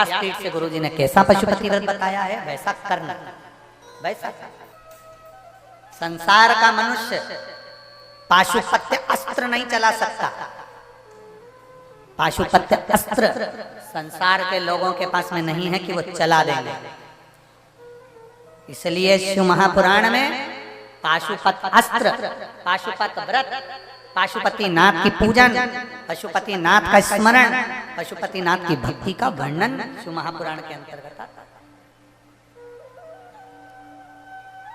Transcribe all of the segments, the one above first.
व्यासपीठ से गुरुजी ने कैसा पशुपति व्रत बताया है वैसा करना। वैसा संसार का मनुष्य पाशुपत्य अस्त्र नहीं चला सकता। पाशुपत्य अस्त्र संसार के लोगों के पास में नहीं है कि वो चला देंगे। इसलिए शिव महापुराण में पाशुपत अस्त्र, पाशुपत व्रत, पाशुपति नाथ की पूजन, पशुपति नाथ का स्मरण, पशुपति नाथ की भक्ति का वर्णन शिव महापुराण के अंतर्गत आता है।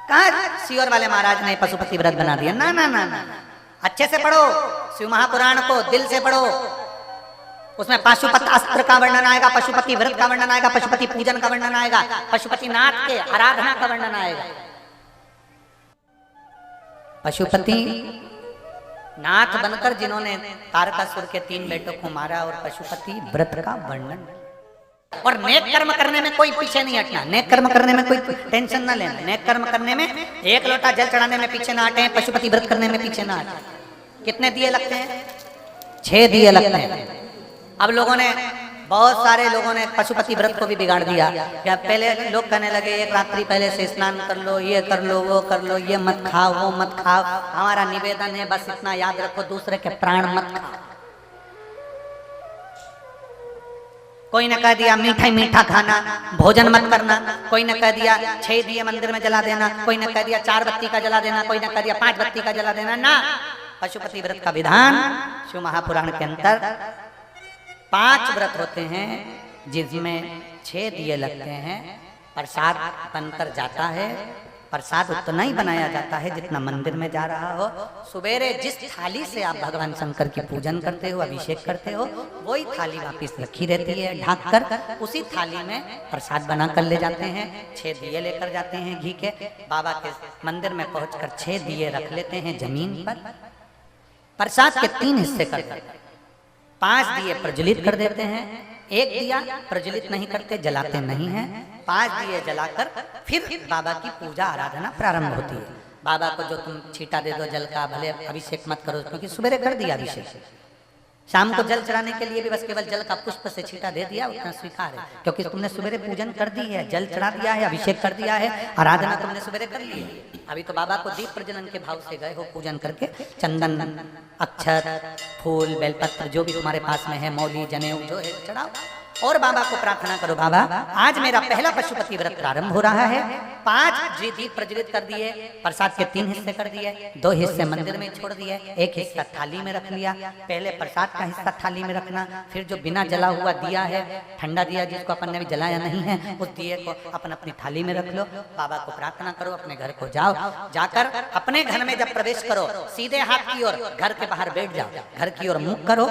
कहा सियोर वाले महाराज ने पशुपति व्रत बना दिया? ना ना ना ना, अच्छे से पढ़ो शिव महापुराण को, दिल से पढ़ो। उसमें पाशुपत अस्त्र का वर्णन आएगा, पशुपति व्रत का वर्णन आएगा, पशुपति पूजन का वर्णन आएगा, पशुपति नाथ के आराधना का वर्णन आएगा। पशुपति नाथ बनकर जिन्होंने तारकासुर के 3 बेटों को मारा, और पशुपति व्रत का वर्णन। और नेक कर्म करने में कोई पीछे नहीं हटना, नेक कर्म करने में कोई टेंशन ना लेना। नेक कर्म करने में 1 लोटा जल चढ़ाने में पीछे ना हटे, पशुपति व्रत करने में पीछे ना हटे। कितने दिए लगते हैं? 6 दिए लगते हैं। अब लोगों ने, बहुत सारे लोगों ने पशुपति व्रत को भी बिगाड़ दिया। क्या पहले लोग कहने लगे 1 रात्रि पहले से स्नान कर लो, ये कर लो, वो कर लो, ये मत खाओ, वो मत खाओ। हमारा निवेदन है बस इतना याद रखो, दूसरे के प्राण मत खाओ। कोई ने कह दिया मीठा मीठा खाना, भोजन मत करना। कोई ने कह दिया 6 दिए मंदिर में जला देना, कोई ने कह दिया 4 बत्ती का जला देना, कोई ने कह दिया 5 बत्ती का जला देना। ना, पशुपति व्रत का विधान शिव महापुराण के अंतर 5 व्रत होते हैं जिसमें 6 दिए लगते हैं। प्रसाद बनकर जाता है, प्रसाद उतना ही बनाया जाता है जितना मंदिर में जा रहा हो। सुबेरे जिस थाली से आप भगवान शंकर की पूजन करते हो, अभिषेक करते हो, वही थाली वापिस रखी रहती है ढक कर। उसी थाली में प्रसाद बना कर ले जाते हैं। 6 दिए लेकर जाते हैं घी के। बाबा के मंदिर में पहुंचकर 6 दिए रख लेते हैं जमीन पर। प्रसाद के 3 हिस्से कर देते हैं। 5 दिए प्रज्वलित कर देते हैं, 1 दिया प्रज्वलित नहीं करते, जलाते नहीं हैं। 5 दिए जलाकर फिर बाबा की पूजा आराधना प्रारंभ होती है। बाबा को जो तुम छींटा दे दो जल का, भले अभिषेक मत करो, क्योंकि सुबह कर दिया अभिषेक। शाम को जल चढ़ाने के लिए भी बस केवल जल का पुष्प से छींटा दे दिया, उतना स्वीकार है, क्योंकि तुमने सुबह पूजन कर दी है, जल चढ़ा दिया है, अभिषेक कर दिया है, आराधना तुमने सुबह कर ली है। अभी तो बाबा को दीप प्रज्वलन के भाव से गए हो पूजन करके। चंदन, अक्षत, फूल, बेलपत्र जो भी तुम्हारे पास में है, मौली, जनेऊ जो है चढ़ाओ, और बाबा को प्रार्थना करो, बाबा आज मेरा पहला पशुपति व्रत प्रारंभ हो रहा है। 5 दीप प्रज्वलित कर दिए, प्रसाद के 3 हिस्से कर दिए, 2 हिस्से मंदिर में छोड़ दिए, 1 हिस्सा थाली में रख लिया। पहले प्रसाद का हिस्सा थाली में रखना, फिर जो बिना जला हुआ दिया है, ठंडा दिया जिसको अपन ने भी जलाया नहीं है, उस दिए को अपन अपनी थाली में रख लो। बाबा को प्रार्थना करो, अपने घर को जाओ, जाकर अपने घर में जब प्रवेश करो, सीधे हाथ की ओर घर के बाहर बैठ जाओ, घर की ओर मुख करो।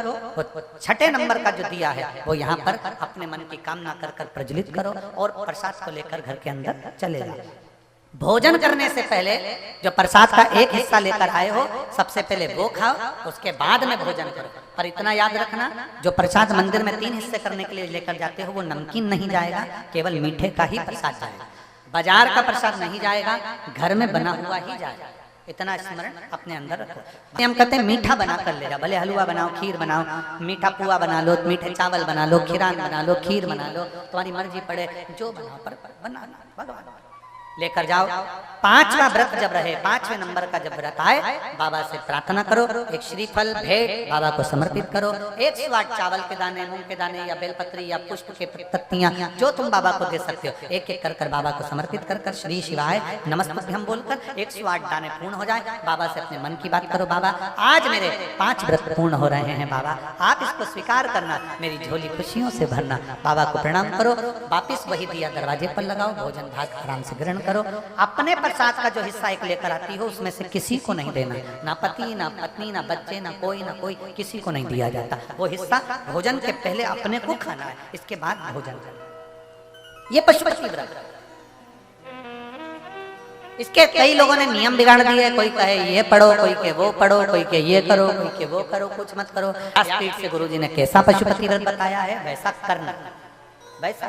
6ठे नंबर का जो दिया है वो यहाँ पर अपने मन की कामना कर कर प्रज्वलित करो, और प्रसाद को लेकर घर के अंदर चले जाओ। भोजन करने से पहले जो प्रसाद का 1 हिस्सा लेकर आए हो, सबसे पहले वो खाओ, उसके बाद में भोजन करो। पर इतना याद रखना, जो प्रसाद मंदिर में 3 हिस्से करने के लिए लेकर जाते हो वो नमकीन नहीं जाएगा, केवल मीठे का ही प्रसाद जाएगा। बाजार का प्रसाद नहीं जाएगा, घर में बना हुआ ही जाएगा। इतना स्मरण अपने अंदर रखो। हम कहते हैं मीठा बना कर ले जाओ, भले हलवा बनाओ, खीर बनाओ, मीठा पुआ बना लो, मीठे चावल बना लो, खीरान बना लो, खीर बना लो, तुम्हारी मर्जी पड़े, जो बनाओ पर बना भगवान लेकर जाओ। 5वां व्रत जब रहे, 5वें नंबर का जब व्रत आए, बाबा से प्रार्थना करो, एक श्रीफल भेंट बाबा को समर्पित करो। 108 चावल के दाने, मूंग के दाने, या बेलपत्री, या पुष्प के पत्तियां, जो तुम बाबा को दे सकते हो, 1-1 कर कर बाबा को समर्पित कर कर श्री शिवाय नमस्तुभ्यं बोलकर 108 दाने पूर्ण हो जाए। बाबा से अपने मन की बात करो, बाबा आज मेरे 5 व्रत पूर्ण हो रहे हैं, बाबा आप इसको स्वीकार करना, मेरी झोली खुशियों से भरना। बाबा को प्रणाम करो, वापिस वही दिया दरवाजे पर लगाओ, भोजन भाग आराम से ग्रहण करो। अपने प्रसाद का जो हिस्सा एक लेकर आती हो, उसमें से किसी को नहीं देना, ना पति, ना पत्नी, ना बच्चे, ना कोई, किसी को नहीं दिया जाता। वो हिस्सा भोजन के पहले अपने को खाना है, इसके बाद भोजन करना। ये पशुपति व्रत। इसके कई लोगों ने नियम बिगाड़ दिए, कोई कहे ये पढ़ो, कोई के वो पढ़ो, कोई के ये करो, कोई के वो करो, कुछ मत करो। व्यासपीठ से गुरुजी ने कैसा पशुपति व्रत बताया है वैसा करना, वैसा